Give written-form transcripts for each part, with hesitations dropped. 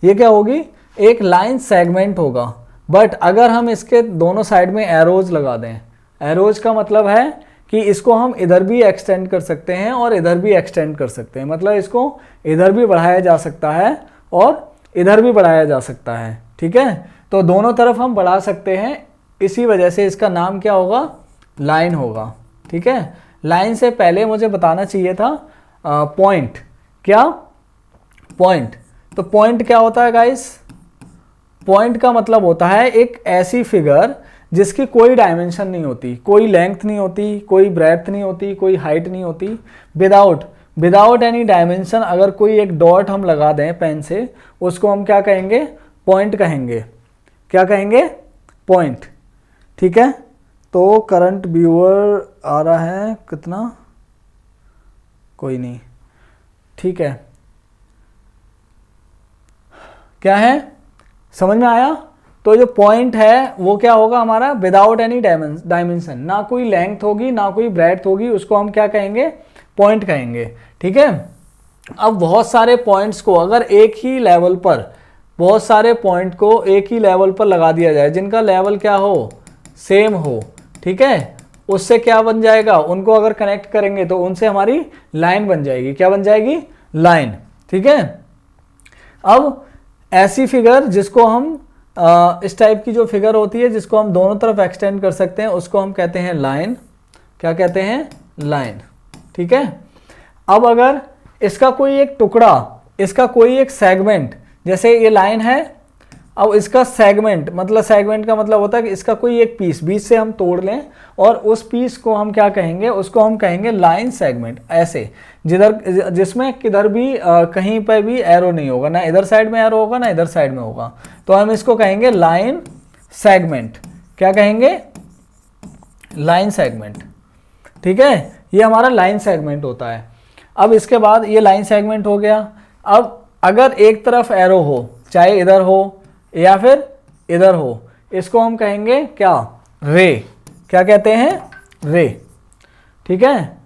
ये क्या होगी, एक लाइन सेगमेंट होगा। बट अगर हम इसके दोनों साइड में एरोज लगा दें, एरोज का मतलब है कि इसको हम इधर भी एक्सटेंड कर सकते हैं और इधर भी एक्सटेंड कर सकते हैं, मतलब इसको इधर भी बढ़ाया जा सकता है और इधर भी बढ़ाया जा सकता है, ठीक है। तो दोनों तरफ हम बढ़ा सकते हैं, इसी वजह से इसका नाम क्या होगा, लाइन होगा, ठीक है। लाइन से पहले मुझे बताना चाहिए था पॉइंट, क्या पॉइंट। तो पॉइंट क्या होता है गाइस, पॉइंट का मतलब होता है एक ऐसी फिगर जिसकी कोई डायमेंशन नहीं होती, कोई लेंथ नहीं होती, कोई ब्रेड्थ नहीं होती, कोई हाइट नहीं होती, विदाउट एनी डायमेंशन अगर कोई एक डॉट हम लगा दें पेन से, उसको हम क्या कहेंगे, पॉइंट कहेंगे। क्या कहेंगे, पॉइंट, ठीक है। तो करंट व्यूअर आ रहा है कितना, कोई नहीं, ठीक है। क्या है, समझ में आया। तो जो पॉइंट है वो क्या होगा हमारा, विदाउट एनी डायमेंशन, ना कोई लेंथ होगी ना कोई ब्रेड्थ होगी, उसको हम क्या कहेंगे, पॉइंट कहेंगे, ठीक है। अब बहुत सारे पॉइंट्स को अगर एक ही लेवल पर, बहुत सारे पॉइंट को एक ही लेवल पर लगा दिया जाए, जिनका लेवल क्या हो, सेम हो, ठीक है, उससे क्या बन जाएगा, उनको अगर कनेक्ट करेंगे तो उनसे हमारी लाइन बन जाएगी। क्या बन जाएगी, लाइन, ठीक है। अब ऐसी फिगर जिसको हम इस टाइप की जो फिगर होती है जिसको हम दोनों तरफ एक्सटेंड कर सकते हैं, उसको हम कहते हैं लाइन। क्या कहते हैं, लाइन, ठीक है। अब अगर इसका कोई एक टुकड़ा, इसका कोई एक सेगमेंट, जैसे ये लाइन है, अब इसका सेगमेंट, मतलब सेगमेंट का मतलब होता है कि इसका कोई एक पीस बीच से हम तोड़ लें और उस पीस को हम क्या कहेंगे, उसको हम कहेंगे लाइन सेगमेंट। ऐसे जिसमें किधर भी कहीं पर भी एरो नहीं होगा, ना इधर साइड में एरो होगा ना इधर साइड में होगा, तो हम इसको कहेंगे लाइन सेगमेंट। क्या कहेंगे, लाइन सेगमेंट, ठीक है। ये हमारा लाइन सेगमेंट होता है। अब इसके बाद ये लाइन सेगमेंट हो गया। अब अगर एक तरफ एरो हो, चाहे इधर हो या फिर इधर हो, इसको हम कहेंगे क्या, रे। क्या कहते हैं, रे, ठीक है,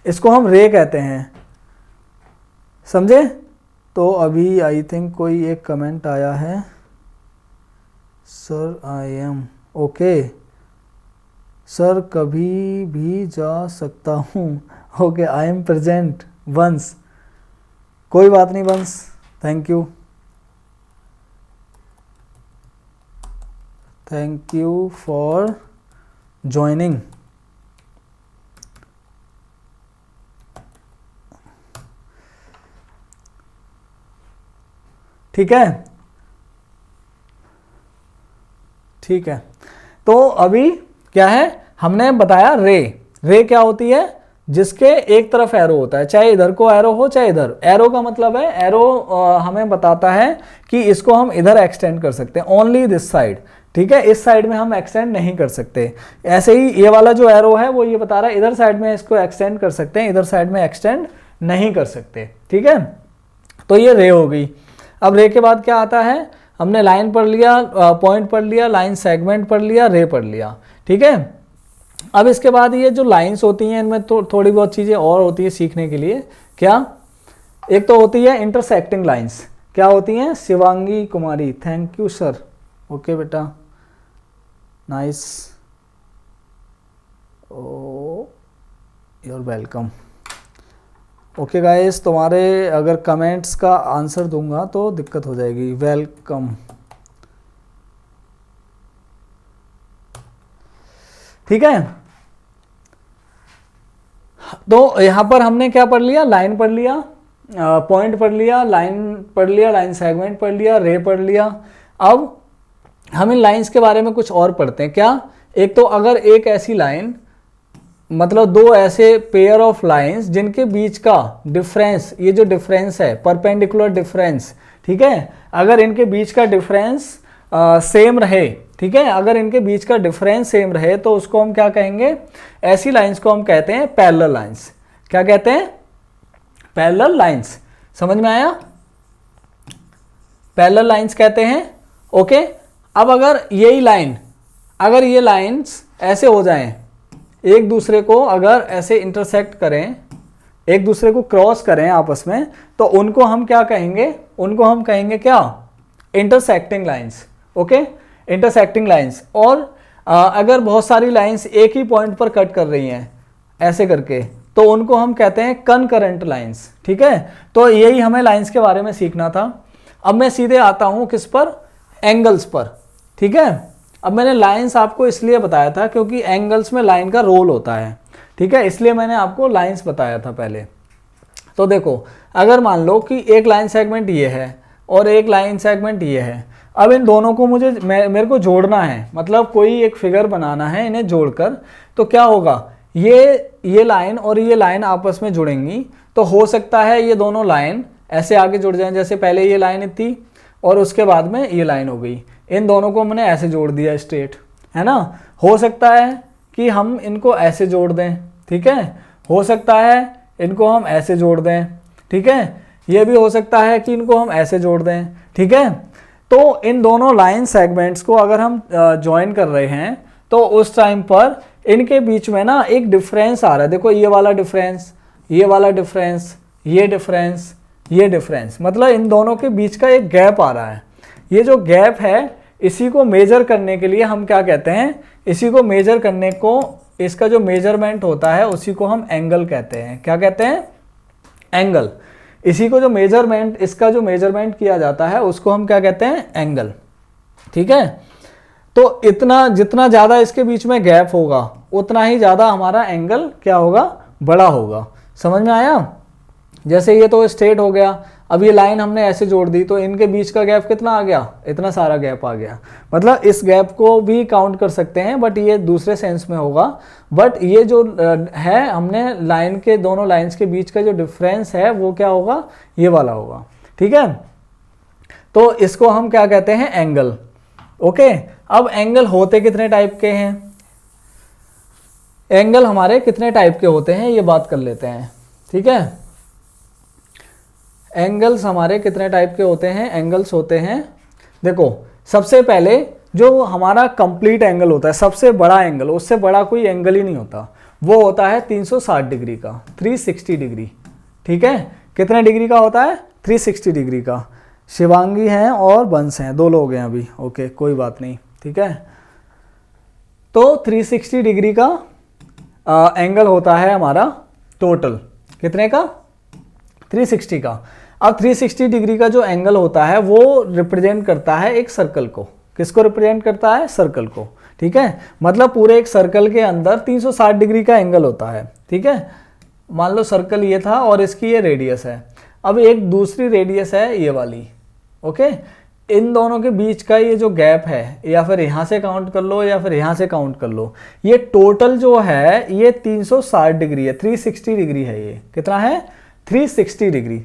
इसको हम रे कहते हैं, समझे। तो अभी आई थिंक कोई एक कमेंट आया है, sir I am okay, sir कभी भी जा सकता हूँ, okay I am present once, कोई बात नहीं once, thank you, thank you for joining. ठीक है, ठीक है। तो अभी क्या है, हमने बताया रे। रे क्या होती है, जिसके एक तरफ एरो होता है, चाहे इधर को एरो हो चाहे इधर। एरो का मतलब है, एरो हमें बताता है कि इसको हम इधर एक्सटेंड कर सकते हैं, ओनली दिस साइड, ठीक है। इस साइड में हम एक्सटेंड नहीं कर सकते। ऐसे ही ये वाला जो एरो है वो ये बता रहा है इधर साइड में इसको एक्सटेंड कर सकते हैं, इधर साइड में एक्सटेंड नहीं कर सकते, ठीक है। तो ये रे हो गई। अब रे के बाद क्या आता है, हमने लाइन पढ़ लिया, पॉइंट पढ़ लिया, लाइन सेगमेंट पढ़ लिया, रे पढ़ लिया, ठीक है। अब इसके बाद ये जो लाइंस होती हैं इनमें तो थोड़ी बहुत चीज़ें और होती है सीखने के लिए। क्या, एक तो होती है इंटरसेक्टिंग लाइंस। क्या होती हैं, Shivangi Kumari, thank you sir, okay बेटा, nice, oh you're welcome. Okay guys, तुम्हारे अगर कमेंट्स का आंसर दूंगा तो दिक्कत हो जाएगी। वेलकम, ठीक है। तो यहाँ पर हमने क्या पढ़ लिया, लाइन पढ़ लिया, पॉइंट पढ़ लिया, लाइन पढ़ लिया, लाइन सेगमेंट पढ़ लिया, रे पढ़ लिया। अब हम इन लाइंस के बारे में कुछ और पढ़ते हैं। क्या, एक तो अगर एक ऐसी लाइन, मतलब दो ऐसे पेयर ऑफ लाइंस जिनके बीच का डिफरेंस, ये जो डिफरेंस है परपेंडिकुलर डिफरेंस, ठीक है, अगर इनके बीच का डिफरेंस सेम रहे, ठीक है, अगर इनके बीच का डिफरेंस सेम रहे तो उसको हम क्या कहेंगे, ऐसी लाइंस को हम कहते हैं पैरेलल लाइंस। क्या कहते हैं, पैरेलल लाइंस। समझ में आया, पैरेलल लाइंस कहते हैं, ओके। अब अगर यही लाइन, अगर ये लाइंस ऐसे हो जाएं, एक दूसरे को अगर ऐसे इंटरसेक्ट करें, एक दूसरे को क्रॉस करें आपस में, तो उनको हम क्या कहेंगे, उनको हम कहेंगे क्या, intersecting lines, okay, intersecting lines. और अगर बहुत सारी लाइंस एक ही पॉइंट पर कट कर रही हैं ऐसे करके, तो उनको हम कहते हैं कनकरेंट लाइंस, ठीक है। तो यही हमें लाइंस के बारे में सीखना था। अब मैं सीधे आता हूं किस पर, एंगल्स पर, ठीक है। अब मैंने लाइंस आपको इसलिए बताया था क्योंकि एंगल्स में लाइन का रोल होता है, ठीक है, इसलिए मैंने आपको लाइंस बताया था पहले। तो देखो, अगर मान लो कि एक लाइन सेगमेंट ये है और एक लाइन सेगमेंट ये है, अब इन दोनों को मेरे को जोड़ना है, मतलब कोई एक फिगर बनाना है इन्हें जोड़कर, तो क्या होगा, ये लाइन और ये लाइन आपस में जुड़ेंगी। तो हो सकता है ये दोनों लाइन ऐसे आगे जुड़ जाएं, जैसे पहले ये लाइन थी और उसके बाद में ये लाइन हो गई, इन दोनों को हमने ऐसे जोड़ दिया स्ट्रेट, है ना। हो सकता है कि हम इनको ऐसे जोड़ दें, ठीक है, हो सकता है इनको हम ऐसे जोड़ दें, ठीक है, ये भी हो सकता है कि इनको हम ऐसे जोड़ दें, ठीक है। तो इन दोनों लाइन सेगमेंट्स को अगर हम ज्वाइन कर रहे हैं तो उस टाइम पर इनके बीच में ना एक डिफरेंस आ रहा है। देखो, ये वाला डिफरेंस, ये वाला डिफरेंस, ये डिफरेंस, ये डिफरेंस, मतलब इन दोनों के बीच का एक गैप आ रहा है। ये जो गैप है इसी को मेजर करने के लिए हम क्या कहते हैं, इसी को मेजर करने को, इसका जो मेजरमेंट होता है उसी को हम एंगल कहते हैं। क्या कहते हैं, एंगल। इसी को जो मेजरमेंट, इसका जो मेजरमेंट किया जाता है उसको हम क्या कहते हैं, एंगल, ठीक है। तो इतना, जितना ज़्यादा इसके बीच में गैप होगा उतना ही ज़्यादा हमारा एंगल क्या होगा, बड़ा होगा। समझ में आया। जैसे ये तो स्ट्रेट हो गया, अब ये लाइन हमने ऐसे जोड़ दी तो इनके बीच का गैप कितना आ गया, इतना सारा गैप आ गया। मतलब इस गैप को भी काउंट कर सकते हैं, बट ये दूसरे सेंस में होगा। बट ये जो है, हमने लाइन के, दोनों लाइंस के बीच का जो डिफरेंस है वो क्या होगा, ये वाला होगा, ठीक है। तो इसको हम क्या कहते हैं, एंगल, ओके। अब एंगल होते कितने टाइप के हैं, एंगल हमारे कितने टाइप के होते हैं ये बात कर लेते हैं, ठीक है। एंगल्स हमारे कितने टाइप के होते हैं, एंगल्स होते हैं, देखो, सबसे पहले जो हमारा कंप्लीट एंगल होता है, सबसे बड़ा एंगल, उससे बड़ा कोई एंगल ही नहीं होता, वो होता है 360 डिग्री का, 360 डिग्री, ठीक है। कितने डिग्री का होता है, 360 डिग्री का। शिवांगी हैं और बंस हैं, दो लोग हैं अभी, ओके, कोई बात नहीं, ठीक है। तो 360 डिग्री का एंगल होता है हमारा टोटल, कितने का, 360 का। अब 360 डिग्री का जो एंगल होता है वो रिप्रेजेंट करता है एक सर्कल को। किसको रिप्रेजेंट करता है, सर्कल को, ठीक है। मतलब पूरे एक सर्कल के अंदर 360 डिग्री का एंगल होता है, ठीक है। मान लो सर्कल ये था और इसकी ये रेडियस है, अब एक दूसरी रेडियस है ये वाली, ओके। इन दोनों के बीच का ये जो गैप है, या फिर यहाँ से काउंट कर लो या फिर यहाँ से काउंट कर लो, ये टोटल जो है ये 360 डिग्री है, 360 डिग्री है। ये कितना है, 360 डिग्री,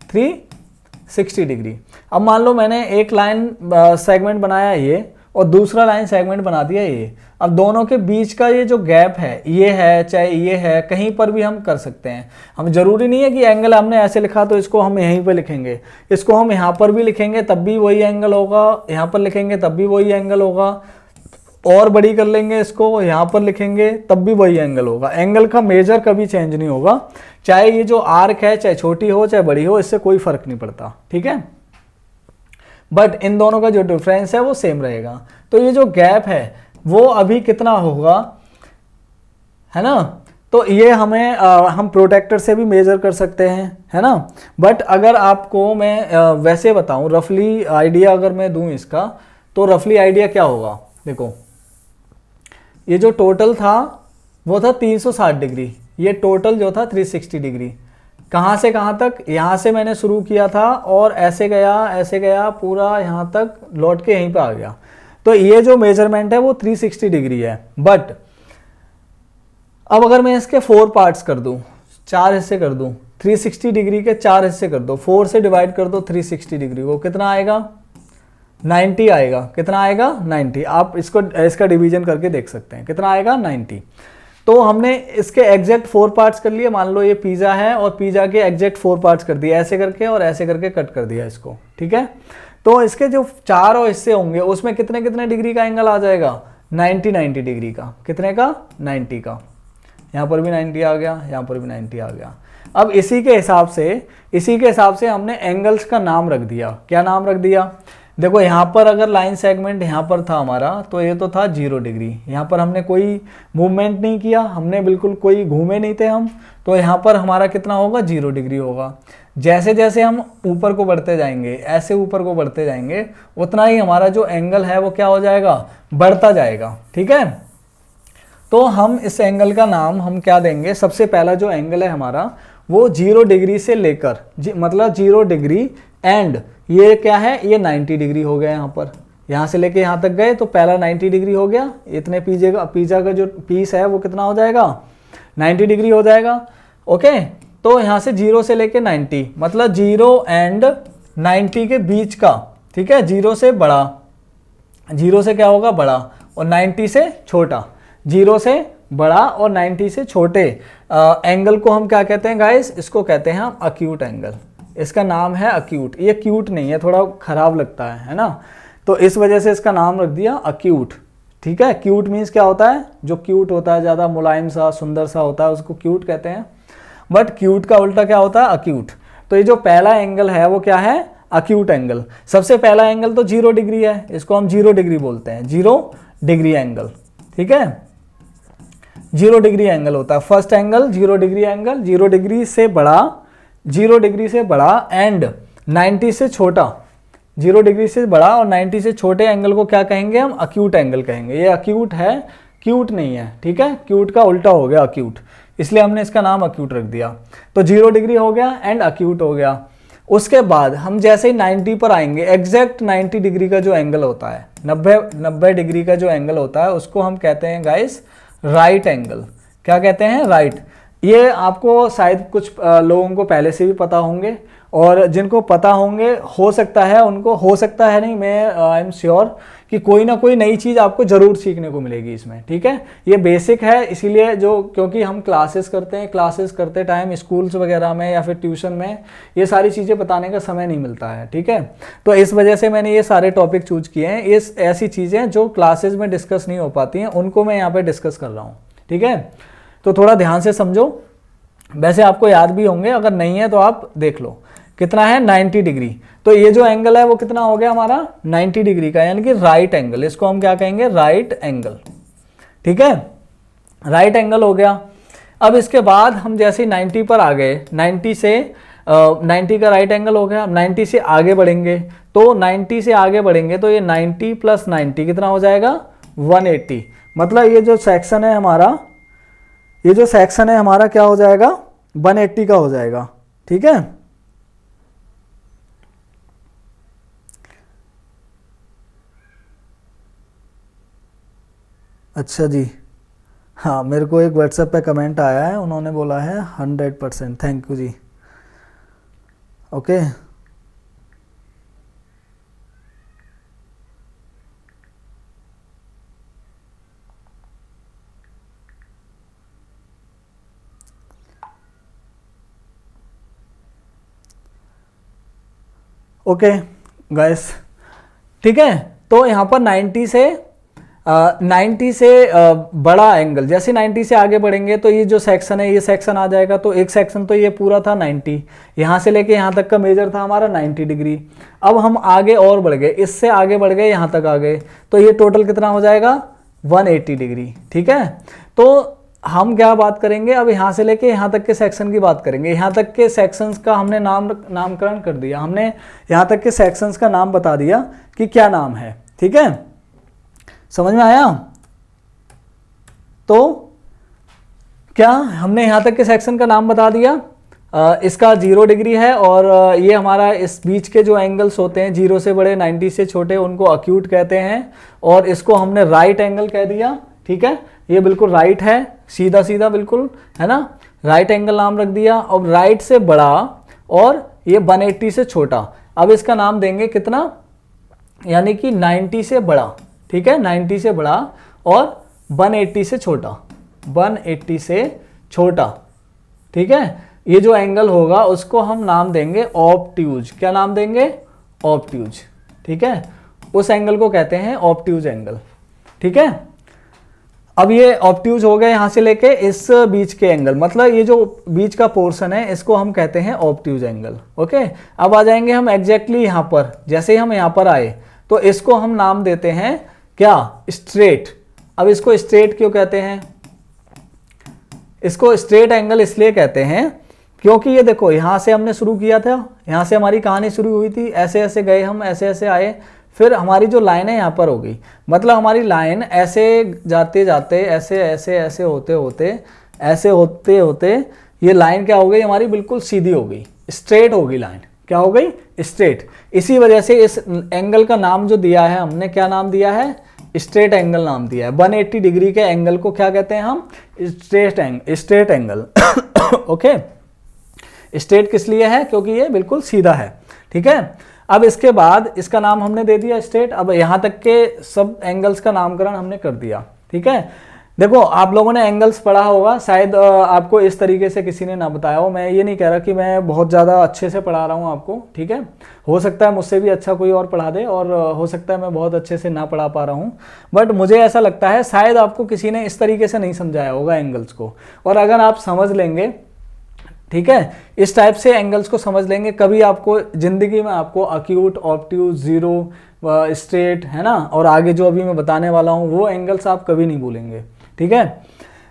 360 डिग्री। अब मान लो मैंने एक लाइन सेगमेंट बनाया ये और दूसरा लाइन सेगमेंट बना दिया ये। अब दोनों के बीच का ये जो गैप है, ये है चाहे ये है, कहीं पर भी हम कर सकते हैं। हम जरूरी नहीं है कि एंगल हमने ऐसे लिखा तो इसको हम यहीं पे लिखेंगे, इसको हम यहाँ पर भी लिखेंगे तब भी वही एंगल होगा, यहाँ पर लिखेंगे तब भी वही एंगल होगा, और बड़ी कर लेंगे इसको, यहाँ पर लिखेंगे तब भी वही एंगल होगा। एंगल का मेजर कभी चेंज नहीं होगा, चाहे ये जो आर्क है चाहे छोटी हो चाहे बड़ी हो, इससे कोई फर्क नहीं पड़ता, ठीक है। बट इन दोनों का जो डिफरेंस है वो सेम रहेगा। तो ये जो गैप है वो अभी कितना होगा, है ना। तो ये हमें हम प्रोटेक्टर से भी मेजर कर सकते हैं, है ना। बट अगर आपको मैं वैसे बताऊं, रफली आइडिया अगर मैं दूं इसका, तो रफली आइडिया क्या होगा, देखो, ये जो टोटल था वो था 360 डिग्री, ये टोटल जो था 360 डिग्री। कहाँ से कहाँ तक, यहाँ से मैंने शुरू किया था और ऐसे गया पूरा यहाँ तक लौट के यहीं पे आ गया। तो ये जो मेजरमेंट है वो 360 डिग्री है। बट अब अगर मैं इसके 4 पार्ट्स कर दूं, 4 हिस्से कर दूं, 360 डिग्री के 4 हिस्से कर दो, 4 से डिवाइड कर दो 360 डिग्री को, कितना आएगा, 90 आएगा। कितना आएगा, 90। आप इसका डिवीजन करके देख सकते हैं, कितना आएगा, 90। तो हमने इसके एग्जैक्ट 4 पार्ट्स कर लिए। मान लो ये पिज़्ज़ा है और पिज़्ज़ा के एग्जैक्ट 4 पार्ट्स कर दिए, ऐसे करके और ऐसे करके कट कर दिया इसको, ठीक है। तो इसके जो 4 हिस्से होंगे उसमें कितने कितने डिग्री का एंगल आ जाएगा, 90 डिग्री का। कितने का, 90 का। यहाँ पर भी 90 आ गया, यहाँ पर भी 90 आ गया। अब इसी के हिसाब से हमने एंगल्स का नाम रख दिया। क्या नाम रख दिया, देखो यहाँ पर अगर लाइन सेगमेंट यहाँ पर था हमारा तो ये तो था 0 डिग्री, यहाँ पर हमने कोई मूवमेंट नहीं किया, हमने बिल्कुल कोई घूमे नहीं थे हम, तो यहाँ पर हमारा कितना होगा 0 डिग्री होगा। जैसे जैसे हम ऊपर को बढ़ते जाएंगे, ऐसे ऊपर को बढ़ते जाएंगे, उतना ही हमारा जो एंगल है वो क्या हो जाएगा, बढ़ता जाएगा। ठीक है, तो हम इस एंगल का नाम हम क्या देंगे, सबसे पहला जो एंगल है हमारा वो 0 डिग्री से लेकर मतलब 0 डिग्री एंड ये क्या है, ये 90 डिग्री हो गया। यहाँ पर यहाँ से लेके यहाँ तक गए तो पहला 90 डिग्री हो गया, इतने पिज्जा का जो पीस है वो कितना हो जाएगा, 90 डिग्री हो जाएगा। ओके, तो यहाँ से 0 से लेके 90 मतलब 0 एंड 90 के बीच का, ठीक है, 0 से बड़ा, 0 से क्या होगा बड़ा और 90 से छोटा, 0 से बड़ा और 90 से छोटे एंगल को हम क्या कहते हैं गाइस, इसको कहते हैं हम अक्यूट एंगल। इसका नाम है अक्यूट, ये क्यूट नहीं है, थोड़ा खराब लगता है ना, तो इस वजह से इसका नाम रख दिया अक्यूट। ठीक है, क्यूट मीन्स क्या होता है, जो क्यूट होता है, ज़्यादा मुलायम सा सुंदर सा होता है उसको क्यूट कहते हैं, बट क्यूट का उल्टा क्या होता है, अक्यूट। तो ये जो पहला एंगल है वो क्या है, अक्यूट एंगल। सबसे पहला एंगल तो 0 डिग्री है, इसको हम 0 डिग्री बोलते हैं, 0 डिग्री एंगल। ठीक है, 0 डिग्री एंगल होता है first angle, 0 degree angle, 0 degree से बड़ा, 0 डिग्री से बड़ा एंड 90 से छोटा, 0 डिग्री से बड़ा और 90 से छोटे एंगल को क्या कहेंगे हम, अक्यूट एंगल कहेंगे। ये अक्यूट है, क्यूट नहीं है। ठीक है, क्यूट का उल्टा हो गया अक्यूट, इसलिए हमने इसका नाम अक्यूट रख दिया। तो 0 डिग्री हो गया एंड अक्यूट हो गया। उसके बाद हम जैसे ही 90 पर आएंगे, एग्जैक्ट 90 डिग्री का जो एंगल होता है, 90 डिग्री का जो एंगल होता है उसको हम कहते हैं गाइस राइट एंगल। क्या कहते हैं, राइट। ये आपको शायद कुछ लोगों को पहले से भी पता होंगे, और जिनको पता होंगे हो सकता है उनको, हो सकता है नहीं, मैं आई एम श्योर कि कोई ना कोई नई चीज़ आपको ज़रूर सीखने को मिलेगी इसमें। ठीक है, ये बेसिक है, इसीलिए जो क्योंकि हम क्लासेस करते हैं, क्लासेस करते टाइम स्कूल्स वगैरह में या फिर ट्यूशन में ये सारी चीज़ें बताने का समय नहीं मिलता है। ठीक है, तो इस वजह से मैंने ये सारे टॉपिक चूज किए हैं। ये ऐसी चीज़ें जो क्लासेज में डिस्कस नहीं हो पाती हैं उनको मैं यहाँ पर डिस्कस कर रहा हूँ। ठीक है, तो थोड़ा ध्यान से समझो, वैसे आपको याद भी होंगे, अगर नहीं है तो आप देख लो। कितना है, 90 डिग्री। तो ये जो एंगल है वो कितना हो गया हमारा, 90 डिग्री का, यानी कि राइट एंगल। इसको हम क्या कहेंगे, राइट एंगल। ठीक है, राइट एंगल हो गया। अब इसके बाद हम जैसे 90 पर आ गए, 90 से 90 का राइट एंगल हो गया। 90 से आगे बढ़ेंगे, तो 90 से आगे बढ़ेंगे तो ये 90 + 90 कितना हो जाएगा, 180। मतलब ये जो सेक्शन है हमारा, ये जो सेक्शन है हमारा क्या हो जाएगा, 180 का हो जाएगा। ठीक है, अच्छा जी, हाँ, मेरे को एक व्हाट्सएप पे कमेंट आया है, उन्होंने बोला है 100%, thank you ji. Okay, okay guys, ठीक है। तो यहाँ पर 90 से बड़ा एंगल, जैसे 90 से आगे बढ़ेंगे तो ये जो सेक्शन है, ये सेक्शन आ जाएगा। तो एक सेक्शन तो ये पूरा था 90, यहाँ से लेके यहाँ तक का मेजर था हमारा 90 डिग्री। अब हम आगे और बढ़ गए, इससे आगे बढ़ गए, यहाँ तक आ गए, तो ये टोटल कितना हो जाएगा, 180 डिग्री। ठीक है, तो हम क्या बात करेंगे, अब यहाँ से लेके यहाँ तक के सेक्शन की बात करेंगे। यहाँ तक के सेक्शंस का हमने नामकरण कर दिया, हमने यहाँ तक के सेक्शंस का नाम बता दिया कि क्या नाम है। ठीक है, समझ में आया। तो क्या हमने यहाँ तक के सेक्शन का नाम बता दिया, इसका 0 डिग्री है, और ये हमारा इस बीच के जो एंगल्स होते हैं 0 से बड़े 90 से छोटे, उनको अक्यूट कहते हैं, और इसको हमने राइट एंगल कह दिया। ठीक है, ये बिल्कुल राइट है, सीधा सीधा बिल्कुल, है ना, राइट एंगल नाम रख दिया। अब राइट से बड़ा और ये 180 से छोटा, अब इसका नाम देंगे कितना, यानी कि 90 से बड़ा। ठीक है, 90 से बड़ा और 180 से छोटा, 180 से छोटा। ठीक है, ये जो एंगल होगा उसको हम नाम देंगे ऑब्ट्यूज। क्या नाम देंगे, ऑब्ट्यूज। ठीक है, उस एंगल को कहते हैं ऑब्ट्यूज एंगल। ठीक है, अब ये ऑब्ट्यूज हो गए यहाँ से लेके इस बीच के एंगल, मतलब ये जो बीच का पोर्शन है इसको हम कहते हैं ऑब्ट्यूज एंगल। ओके, अब आ जाएंगे हम एग्जैक्टली यहाँ पर। जैसे ही हम यहाँ पर आए तो इसको हम नाम देते हैं क्या, स्ट्रेट। अब इसको स्ट्रेट क्यों कहते हैं, इसको स्ट्रेट एंगल इसलिए कहते हैं क्योंकि ये देखो यहां से हमने शुरू किया था, यहां से हमारी कहानी शुरू हुई थी, ऐसे ऐसे गए हम, ऐसे ऐसे आए, फिर हमारी जो लाइन है यहां पर हो गई, मतलब हमारी लाइन ऐसे जाते जाते ऐसे ऐसे ऐसे होते होते ऐसे होते होते ये लाइन क्या हो गई हमारी, बिल्कुल सीधी हो गई, स्ट्रेट हो गई लाइन, क्या हो गई, स्ट्रेट। इसी वजह से इस एंगल का नाम जो दिया है हमने, क्या नाम दिया है, स्ट्रेट एंगल नाम दिया है। 180 डिग्री के एंगल को क्या कहते हैं हम, स्ट्रेट एंगल। ओके, स्ट्रेट किस लिए है, क्योंकि ये बिल्कुल सीधा है, ठीक है। अब इसके बाद इसका नाम हमने दे दिया स्ट्रेट। अब यहां तक के सब एंगल्स का नामकरण हमने कर दिया, ठीक है। देखो आप लोगों ने एंगल्स पढ़ा होगा, शायद आपको इस तरीके से किसी ने ना बताया हो। मैं ये नहीं कह रहा कि मैं बहुत ज़्यादा अच्छे से पढ़ा रहा हूँ आपको, ठीक है। हो सकता है मुझसे भी अच्छा कोई और पढ़ा दे, और हो सकता है मैं बहुत अच्छे से ना पढ़ा पा रहा हूँ, बट मुझे ऐसा लगता है शायद आपको किसी ने इस तरीके से नहीं समझाया होगा एंगल्स को। और अगर आप समझ लेंगे, ठीक है, इस टाइप से एंगल्स को समझ लेंगे, कभी आपको जिंदगी में आपको अक्यूट, ऑब्ट्यूज, जीरो, स्ट्रेट, है ना, और आगे जो अभी मैं बताने वाला हूँ वो एंगल्स आप कभी नहीं भूलेंगे, ठीक है।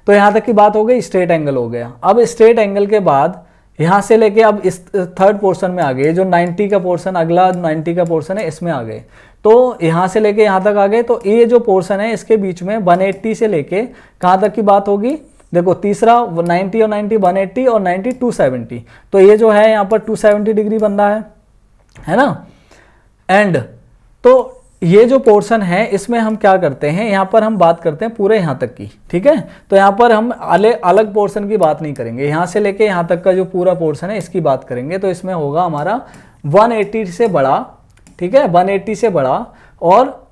तो यहाँ तक की बात हो गई, स्ट्रेट एंगल हो गया। अब स्ट्रेट एंगल के बाद यहाँ से लेके अब इस थर्ड पोर्शन में आ गए, जो 90 का पोर्शन, अगला 90 का पोर्शन है, इसमें आ गए। तो यहाँ से लेके यहाँ तक आ गए, तो ये जो पोर्शन है इसके बीच में 180 से लेके कहाँ तक की बात होगी, देखो तीसरा 90 और 90, 180 और 90 270, तो ये जो है यहाँ पर 270 डिग्री बन रहा है ना। एंड तो ये जो पोर्शन है इसमें हम क्या करते हैं, यहाँ पर हम बात करते हैं पूरे यहाँ तक की, ठीक है। तो यहाँ पर हम अलग पोर्शन की बात नहीं करेंगे, यहाँ से लेके यहाँ तक का जो पूरा पोर्शन है इसकी बात करेंगे। तो इसमें होगा हमारा 180 से बड़ा, ठीक है, 180 से बड़ा और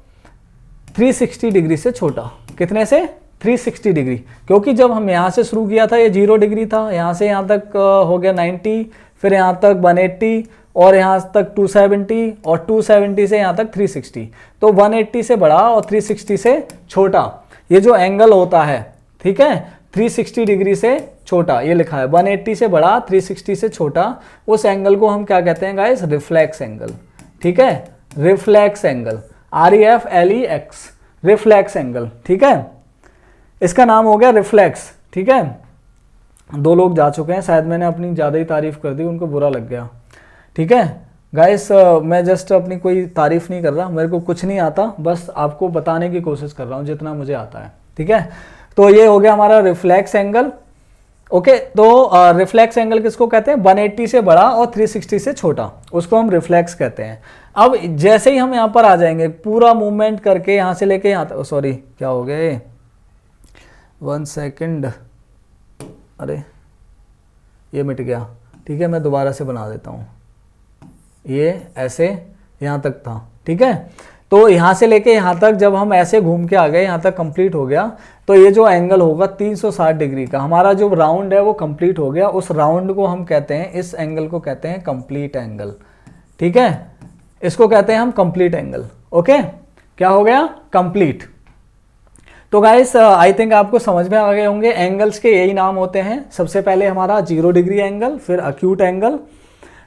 360 डिग्री से छोटा। कितने से, 360 डिग्री, क्योंकि जब हम यहाँ से शुरू किया था ये 0 डिग्री था, यहाँ से यहाँ तक हो गया 90, फिर यहाँ तक 180 और यहाँ तक 270 और 270 से यहाँ तक 360। तो 180 से बड़ा और 360 से छोटा ये जो एंगल होता है, ठीक है, 360 डिग्री से छोटा, ये लिखा है 180 से बड़ा 360 से छोटा, उस एंगल को हम क्या कहते हैं गाइस, रिफ्लेक्स एंगल, ठीक है, reflex angle, REFLEX, reflex angle, ठीक है। इसका नाम हो गया रिफ्लेक्स, ठीक है। 2 लोग जा चुके हैं, शायद मैंने अपनी ज़्यादा ही तारीफ कर दी, उनको बुरा लग गया, ठीक है गाइस। मैं जस्ट अपनी कोई तारीफ नहीं कर रहा, मेरे को कुछ नहीं आता, बस आपको बताने की कोशिश कर रहा हूँ जितना मुझे आता है, ठीक है। तो ये हो गया हमारा रिफ्लेक्स एंगल, ओके। तो रिफ्लेक्स एंगल किसको कहते हैं, 180 से बड़ा और 360 से छोटा, उसको हम रिफ्लेक्स कहते हैं। अब जैसे ही हम यहाँ पर आ जाएंगे, पूरा मूवमेंट करके यहाँ से लेके यहाँ तक, सॉरी क्या हो गए, 1 सेकेंड, अरे ये मिट गया, ठीक है, मैं दोबारा से बना देता हूँ। ये ऐसे यहाँ तक था, ठीक है। तो यहाँ से लेके यहाँ तक जब हम ऐसे घूम के आ गए, यहाँ तक कंप्लीट हो गया, तो ये जो एंगल होगा 360 डिग्री का, हमारा जो राउंड है वो कंप्लीट हो गया। उस राउंड को हम कहते हैं, इस एंगल को कहते हैं कंप्लीट एंगल, ठीक है, इसको कहते हैं हम कंप्लीट एंगल, ओके। क्या हो गया, कंप्लीट। तो गाइस आई थिंक आपको समझ में आ गए होंगे, एंगल्स के यही नाम होते हैं। सबसे पहले हमारा 0 डिग्री एंगल, फिर अक्यूट एंगल,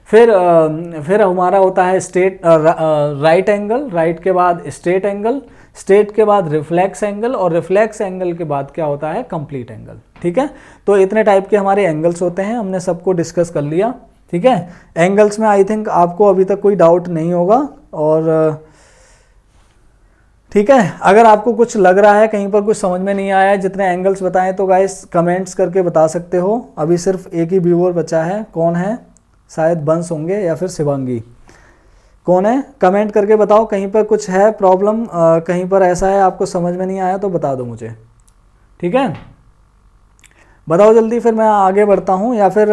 फिर हमारा होता है स्ट्रेट राइट एंगल, राइट के बाद स्ट्रेट एंगल, स्ट्रेट के बाद रिफ्लेक्स एंगल, और रिफ्लेक्स एंगल के बाद क्या होता है, कंप्लीट एंगल, ठीक है। तो इतने टाइप के हमारे एंगल्स होते हैं, हमने सबको डिस्कस कर लिया, ठीक है। एंगल्स में आई थिंक आपको अभी तक कोई डाउट नहीं होगा, और ठीक है, अगर आपको कुछ लग रहा है, कहीं पर कुछ समझ में नहीं आया है, जितने एंगल्स बताएं, तो गाइस कमेंट्स करके बता सकते हो। अभी सिर्फ एक ही व्यूअर बचा है, कौन है, शायद बंस होंगे या फिर शिवांगी, कौन है, कमेंट करके बताओ। कहीं पर कुछ है प्रॉब्लम, कहीं पर ऐसा है आपको समझ में नहीं आया तो बता दो मुझे, ठीक है, बताओ जल्दी, फिर मैं आगे बढ़ता हूँ, या फिर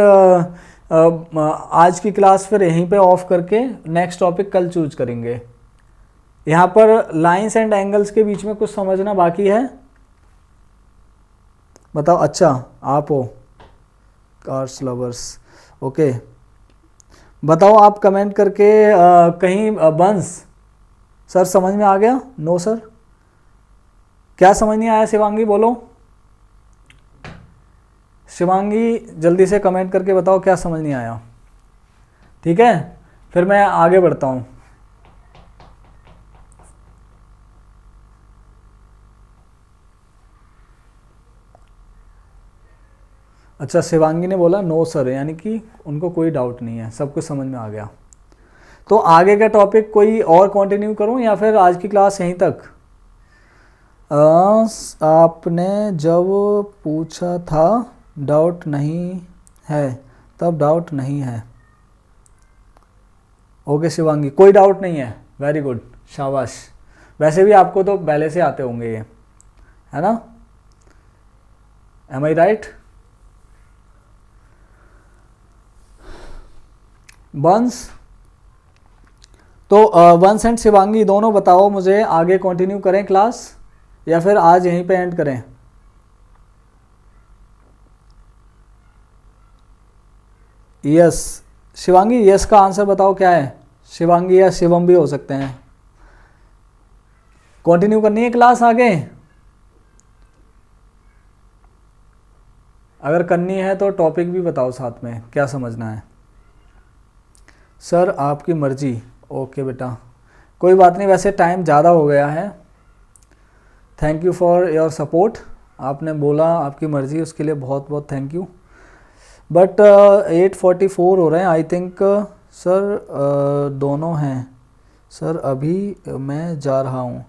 आज की क्लास फिर यहीं पे ऑफ करके नेक्स्ट टॉपिक कल चूज करेंगे। यहाँ पर लाइंस एंड एंगल्स के बीच में कुछ समझना बाकी है, बताओ। अच्छा आप हो कार्स लवर्स, ओके, बताओ आप कमेंट करके। कहीं बंस सर समझ में आ गया, नो सर, क्या समझ नहीं आया, शिवांगी बोलो, शिवांगी जल्दी से कमेंट करके बताओ क्या समझ नहीं आया, ठीक है, फिर मैं आगे बढ़ता हूँ। अच्छा, शिवांगी ने बोला नो सर, यानी कि उनको कोई डाउट नहीं है, सब कुछ समझ में आ गया। तो आगे का टॉपिक कोई और कंटिन्यू करूं या फिर आज की क्लास यहीं तक? आपने जब पूछा था डाउट नहीं है, तब डाउट नहीं है। ओके शिवांगी, कोई डाउट नहीं है, वेरी गुड, शाबाश। वैसे भी आपको तो पहले से आते होंगे ये, है ना? एम आई राइट? वंश, तो वंश एंड शिवांगी दोनों बताओ मुझे, आगे कंटिन्यू करें क्लास या फिर आज यहीं पे एंड करें? यस शिवांगी, यस का आंसर बताओ क्या है? शिवांगी या शिवम भी हो सकते हैं। कंटिन्यू करनी है क्लास आगे? अगर करनी है तो टॉपिक भी बताओ साथ में, क्या समझना है? सर आपकी मर्जी। ओके बेटा, कोई बात नहीं, वैसे टाइम ज़्यादा हो गया है। Thank you for your support. आपने बोला आपकी मर्जी, उसके लिए बहुत बहुत थैंक यू। बट 8:44 हो रहे हैं आई थिंक। सर दोनों हैं सर, अभी मैं जा रहा हूँ।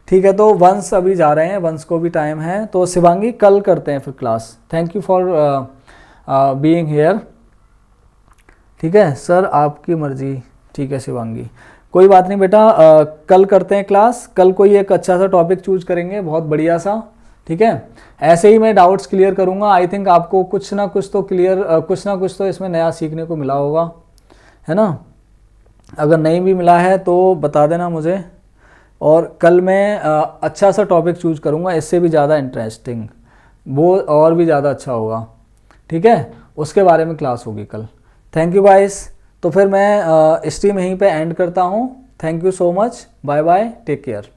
ठीक है, तो वंश अभी जा रहे हैं, वंश को भी टाइम है। तो शिवांगी कल करते हैं फिर class. Thank you for being here. ठीक है सर, आपकी मर्जी। ठीक है शिवांगी, कोई बात नहीं बेटा, कल करते हैं क्लास। कल कोई एक अच्छा सा टॉपिक चूज करेंगे, बहुत बढ़िया सा। ठीक है, ऐसे ही मैं डाउट्स क्लियर करूंगा। आई थिंक आपको कुछ ना कुछ तो क्लियर, कुछ ना कुछ तो इसमें नया सीखने को मिला होगा, है ना? अगर नहीं भी मिला है तो बता देना मुझे, और कल मैं अच्छा सा टॉपिक चूज करूंगा, इससे भी ज़्यादा इंटरेस्टिंग, वो और भी ज़्यादा अच्छा होगा। ठीक है, उसके बारे में क्लास होगी कल। Thank you guys. तो फिर मैं स्ट्रीम यहीं पे एंड करता हूँ। Thank you so much, bye bye, take care.